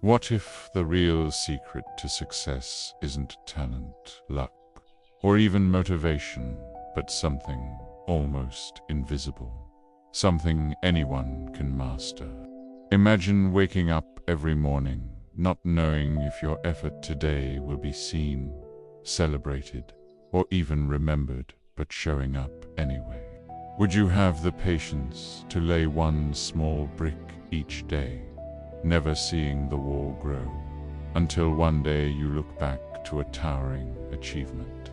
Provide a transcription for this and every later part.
What if the real secret to success isn't talent, luck, or even motivation, but something almost invisible? Something anyone can master. Imagine waking up every morning, not knowing if your effort today will be seen, celebrated, or even remembered, but showing up anyway. Would you have the patience to lay one small brick each day, never seeing the wall grow, until one day you look back to a towering achievement?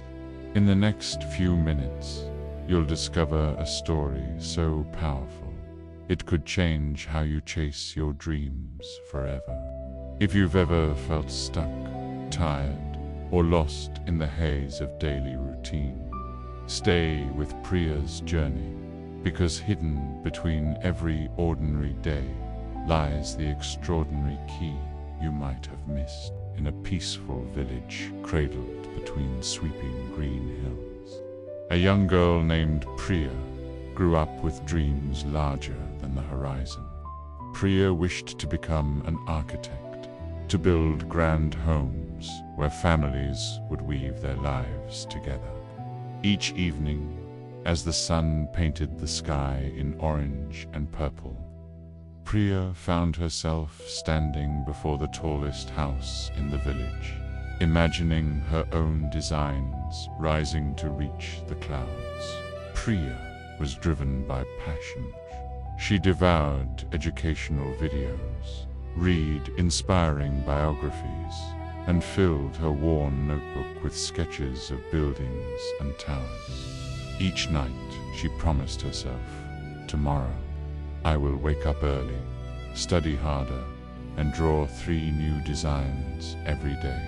In the next few minutes, you'll discover a story so powerful, it could change how you chase your dreams forever. If you've ever felt stuck, tired, or lost in the haze of daily routine, stay with Priya's journey, because hidden between every ordinary day lies the extraordinary key you might have missed in a peaceful village cradled between sweeping green hills. A young girl named Priya grew up with dreams larger than the horizon. Priya wished to become an architect, to build grand homes where families would weave their lives together. Each evening, as the sun painted the sky in orange and purple, Priya found herself standing before the tallest house in the village, imagining her own designs rising to reach the clouds. Priya was driven by passion. She devoured educational videos, read inspiring biographies, and filled her worn notebook with sketches of buildings and towers. Each night she promised herself, "Tomorrow I will wake up early, study harder, and draw 3 new designs every day."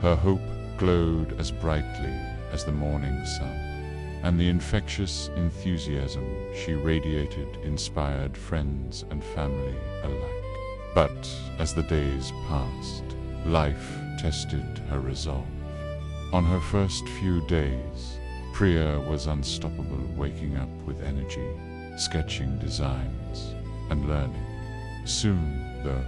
Her hope glowed as brightly as the morning sun, and the infectious enthusiasm she radiated inspired friends and family alike. But as the days passed, life tested her resolve. On her first few days, Priya was unstoppable, waking up with energy, sketching designs, and learning. Soon, though,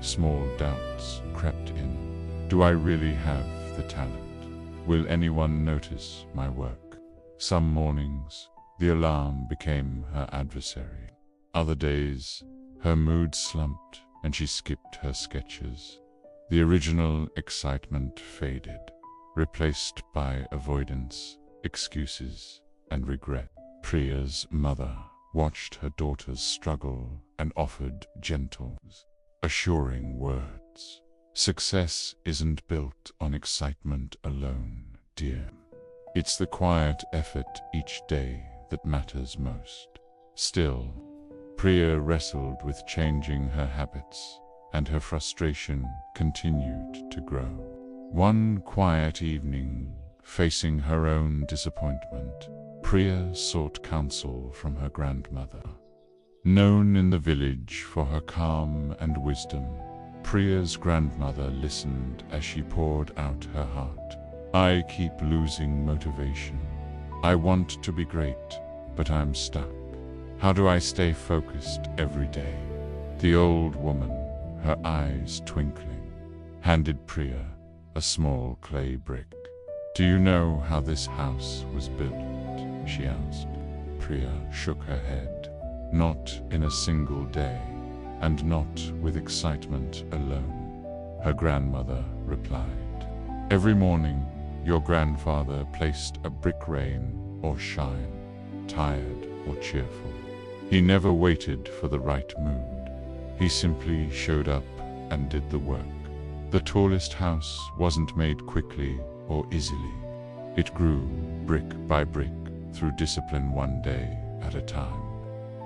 small doubts crept in. Do I really have the talent? Will anyone notice my work? Some mornings, the alarm became her adversary. Other days, her mood slumped and she skipped her sketches. The original excitement faded, replaced by avoidance, excuses, and regret. Priya's mother watched her daughters struggle and offered gentle, assuring words. "Success isn't built on excitement alone, dear. It's the quiet effort each day that matters most." Still, Priya wrestled with changing her habits, and her frustration continued to grow. One quiet evening, facing her own disappointment, Priya sought counsel from her grandmother. Known in the village for her calm and wisdom, Priya's grandmother listened as she poured out her heart. "I keep losing motivation. I want to be great, but I'm stuck. How do I stay focused every day?" The old woman, her eyes twinkling, handed Priya a small clay brick. "Do you know how this house was built?" she asked. Priya shook her head. "Not in a single day, and not with excitement alone," her grandmother replied. "Every morning, your grandfather placed a brick rain or shine, tired or cheerful. He never waited for the right mood. He simply showed up and did the work. The tallest house wasn't made quickly or easily. It grew brick by brick through discipline, one day at a time."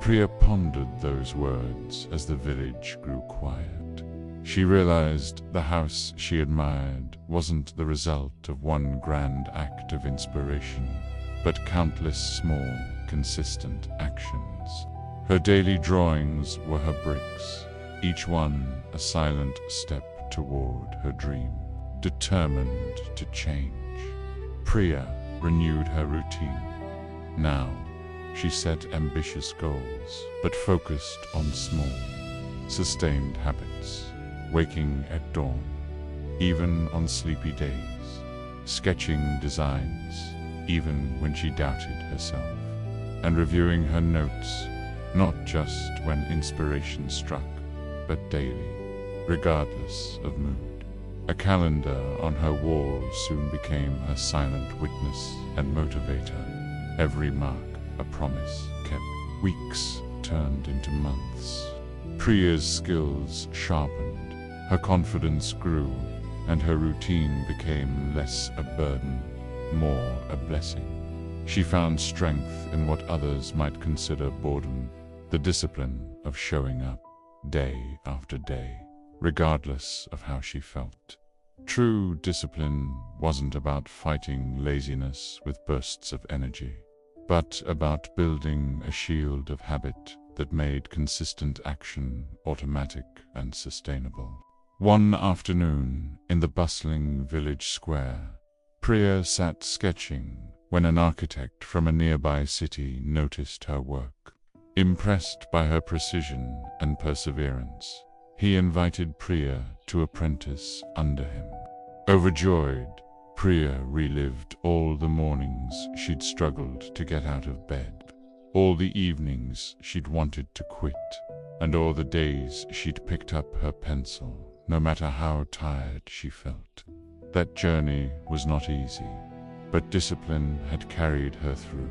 Priya pondered those words as the village grew quiet. She realized the house she admired wasn't the result of one grand act of inspiration, but countless small, consistent actions. Her daily drawings were her bricks, each one a silent step toward her dream, determined to change. Priya renewed her routine. Now, she set ambitious goals, but focused on small, sustained habits. waking at dawn, even on sleepy days, sketching designs, even when she doubted herself, and reviewing her notes, not just when inspiration struck, but daily, regardless of mood. A calendar on her wall soon became her silent witness and motivator. Every mark, a promise kept. Weeks turned into months. Priya's skills sharpened, her confidence grew, and her routine became less a burden, more a blessing. She found strength in what others might consider boredom, the discipline of showing up day after day, regardless of how she felt. True discipline wasn't about fighting laziness with bursts of energy, but about building a shield of habit that made consistent action automatic and sustainable. One afternoon, in the bustling village square, Priya sat sketching when an architect from a nearby city noticed her work. Impressed by her precision and perseverance, he invited Priya to apprentice under him. Overjoyed, Priya relived all the mornings she'd struggled to get out of bed, all the evenings she'd wanted to quit, and all the days she'd picked up her pencil, no matter how tired she felt. That journey was not easy, but discipline had carried her through.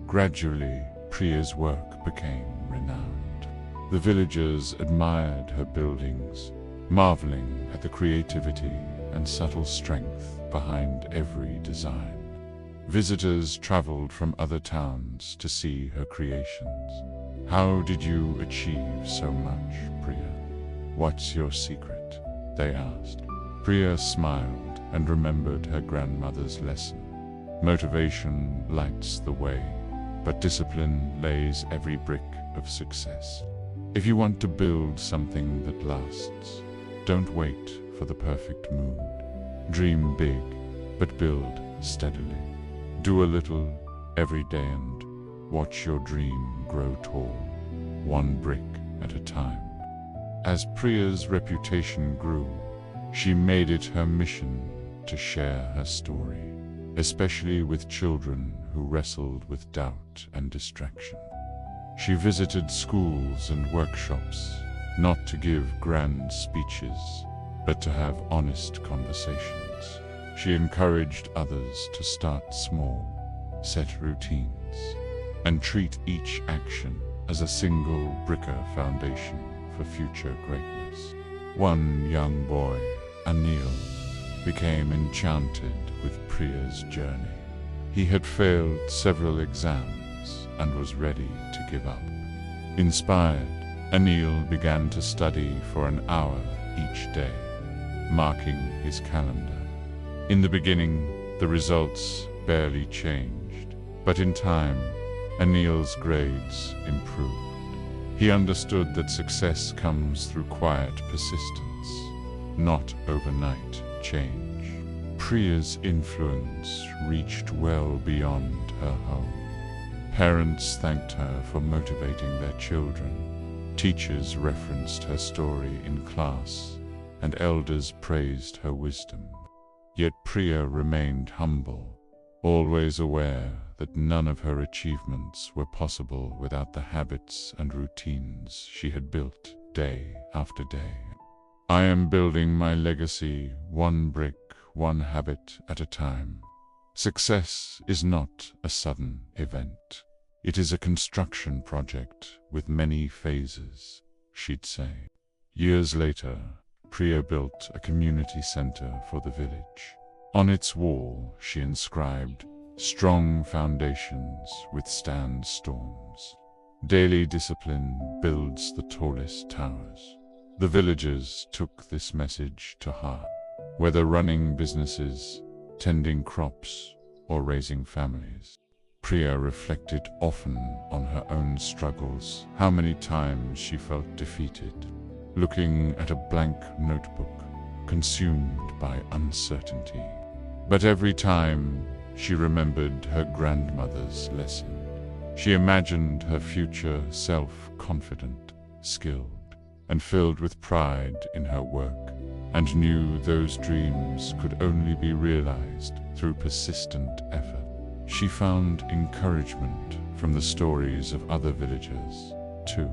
Gradually, Priya's work became renowned. The villagers admired her buildings, marveling at the creativity and subtle strength behind every design. Visitors traveled from other towns to see her creations. "How did you achieve so much, Priya? What's your secret?" they asked. Priya smiled and remembered her grandmother's lesson. Motivation lights the way, but discipline lays every brick of success. If you want to build something that lasts, don't wait for the perfect mood. Dream big, but build steadily. Do a little every day and watch your dream grow tall, one brick at a time. As Priya's reputation grew, she made it her mission to share her story, especially with children who wrestled with doubt and distraction. She visited schools and workshops, not to give grand speeches, but to have honest conversations. She encouraged others to start small, set routines, and treat each action as a single bricker foundation for future greatness. One young boy, Anil, became enchanted with Priya's journey. He had failed several exams and was ready to give up. Inspired, Anil began to study for an hour each day, marking his calendar. In the beginning, the results barely changed, but in time, Anil's grades improved. He understood that success comes through quiet persistence, not overnight change. Priya's influence reached well beyond her home. Parents thanked her for motivating their children. Teachers referenced her story in class, and elders praised her wisdom. Yet Priya remained humble, always aware that none of her achievements were possible without the habits and routines she had built day after day. "I am building my legacy one brick, one habit at a time. Success is not a sudden event. It is a construction project with many phases," she'd say. Years later, Priya built a community center for the village. On its wall, she inscribed, "Strong foundations withstand storms. Daily discipline builds the tallest towers." The villagers took this message to heart. Whether running businesses, tending crops, or raising families, Priya reflected often on her own struggles, how many times she felt defeated, looking at a blank notebook, consumed by uncertainty. But every time, she remembered her grandmother's lesson. She imagined her future self confident, skilled, and filled with pride in her work, and knew those dreams could only be realized through persistent effort. She found encouragement from the stories of other villagers, too.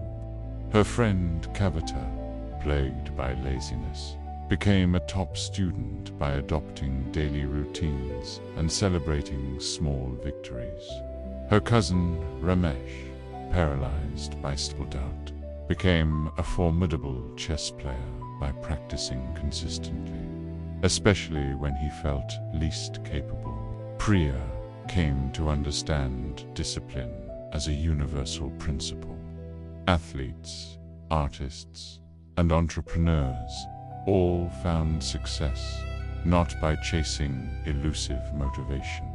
Her friend Kavita, plagued by laziness, became a top student by adopting daily routines and celebrating small victories. Her cousin Ramesh, paralyzed by self-doubt, became a formidable chess player by practicing consistently, especially when he felt least capable. Priya came to understand discipline as a universal principle. Athletes, artists, and entrepreneurs all found success not by chasing elusive motivation,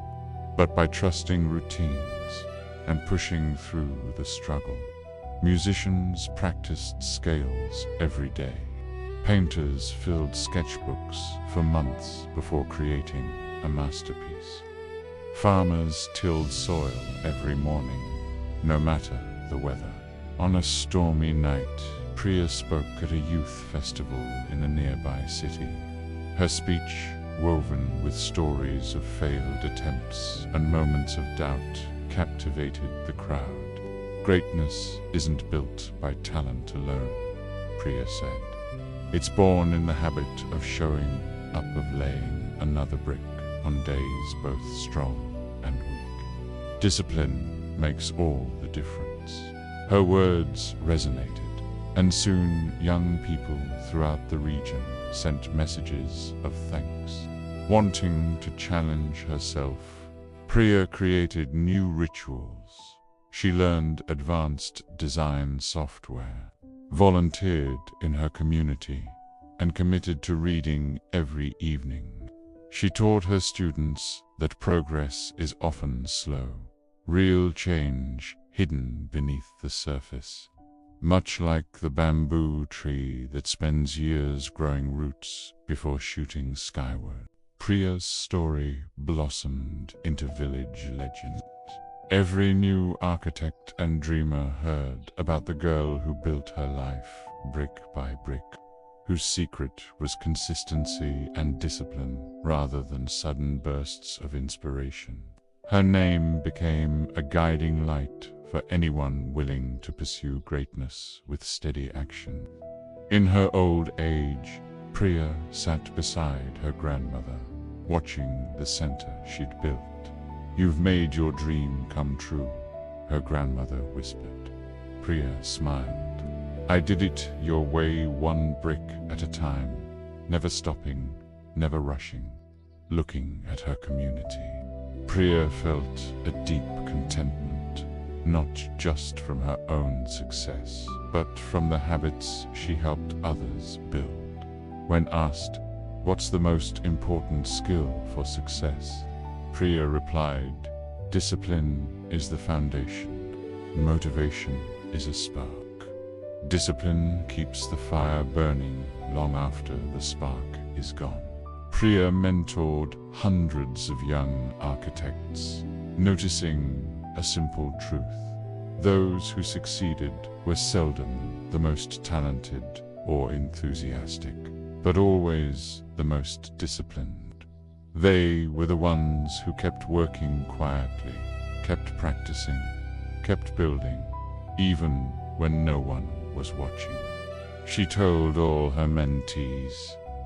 but by trusting routines and pushing through the struggle. Musicians practiced scales every day. Painters filled sketchbooks for months before creating a masterpiece. Farmers tilled soil every morning, no matter the weather. On a stormy night, Priya spoke at a youth festival in a nearby city. Her speech, woven with stories of failed attempts and moments of doubt, captivated the crowd. Greatness isn't built by talent alone, Priya said. It's born in the habit of showing up, of laying another brick on days both strong and weak. Discipline makes all the difference. Her words resonated, and soon young people throughout the region sent messages of thanks. Wanting to challenge herself, Priya created new rituals. She learned advanced design software, volunteered in her community, and committed to reading every evening. She taught her students that progress is often slow, real change hidden beneath the surface. Much like the bamboo tree that spends years growing roots before shooting skyward, Priya's story blossomed into village legend. Every new architect and dreamer heard about the girl who built her life brick by brick, whose secret was consistency and discipline rather than sudden bursts of inspiration. Her name became a guiding light for anyone willing to pursue greatness with steady action. In her old age, Priya sat beside her grandmother, watching the center she'd built. "You've made your dream come true," her grandmother whispered. Priya smiled. "I did it your way, one brick at a time, never stopping, never rushing." Looking at her community, Priya felt a deep contentment, not just from her own success, but from the habits she helped others build. When asked, "What's the most important skill for success?" Priya replied, "Discipline is the foundation. Motivation is a spark. Discipline keeps the fire burning long after the spark is gone." Priya mentored hundreds of young architects, noticing a simple truth: those who succeeded were seldom the most talented or enthusiastic, but always the most disciplined. They were the ones who kept working quietly, kept practicing, kept building, even when no one was watching. She told all her mentees,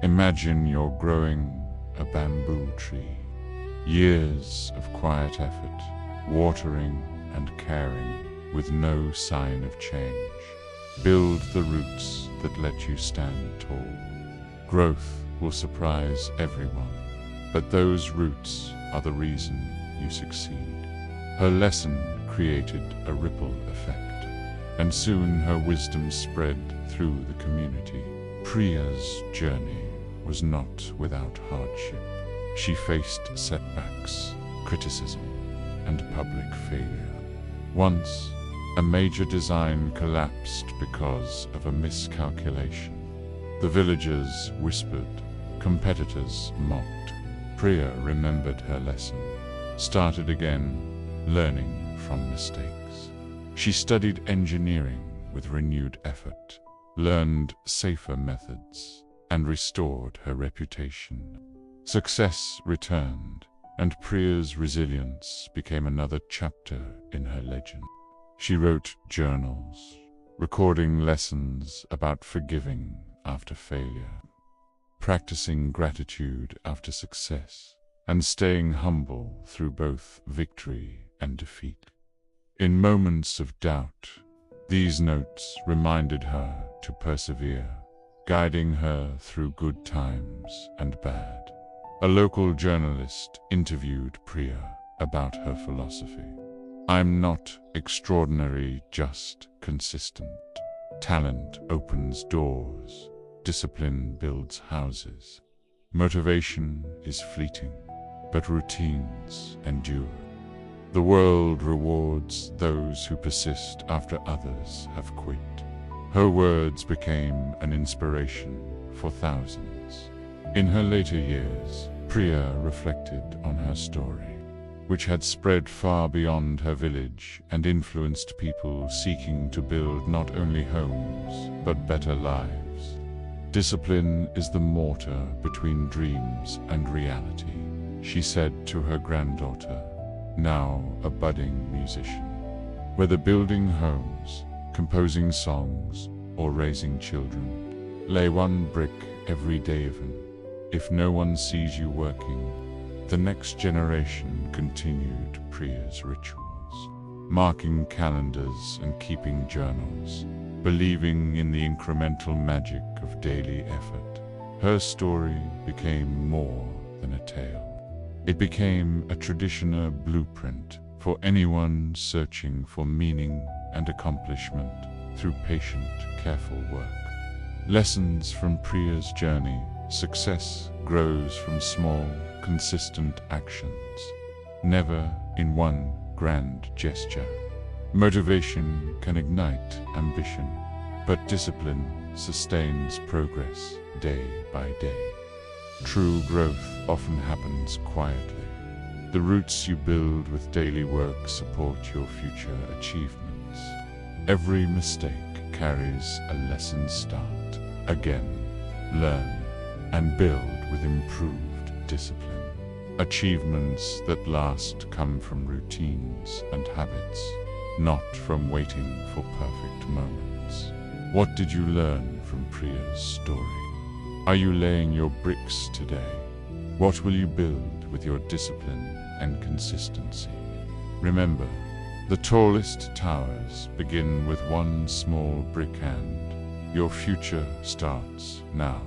"Imagine you're growing a bamboo tree. Years of quiet effort, watering and caring with no sign of change. Build the roots that let you stand tall. Growth will surprise everyone, but those roots are the reason you succeed." Her lesson created a ripple effect, and soon her wisdom spread through the community. Priya's journey was not without hardship. She faced setbacks, criticism, and public failure. Once, a major design collapsed because of a miscalculation. The villagers whispered, competitors mocked. Priya remembered her lesson, started again, learning from mistakes. She studied engineering with renewed effort, learned safer methods, and restored her reputation. Success returned, and Priya's resilience became another chapter in her legend. She wrote journals, recording lessons about forgiving after failure, practicing gratitude after success, and staying humble through both victory and defeat. In moments of doubt, these notes reminded her to persevere, guiding her through good times and bad. A local journalist interviewed Priya about her philosophy. "I'm not extraordinary, just consistent. Talent opens doors, discipline builds houses. Motivation is fleeting, but routines endure. The world rewards those who persist after others have quit." Her words became an inspiration for thousands. In her later years, Priya reflected on her story, which had spread far beyond her village and influenced people seeking to build not only homes, but better lives. "Discipline is the mortar between dreams and reality," she said to her granddaughter, now a budding musician. "Whether building homes, composing songs, or raising children, lay one brick every day even. If no one sees you working, the next generation," continued Priya's rituals, marking calendars and keeping journals, believing in the incremental magic of daily effort. Her story became more than a tale. It became a tradition, a blueprint for anyone searching for meaning and accomplishment through patient, careful work. Lessons from Priya's journey: success grows from small, consistent actions, never in one grand gesture. Motivation can ignite ambition, but discipline sustains progress day by day. True growth often happens quietly. The roots you build with daily work support your future achievements. Every mistake carries a lesson. Start again, learn, and build with improved discipline. Achievements that last come from routines and habits, not from waiting for perfect moments. What did you learn from Priya's story? Are you laying your bricks today? What will you build with your discipline and consistency? Remember, the tallest towers begin with one small brick, and your future starts now.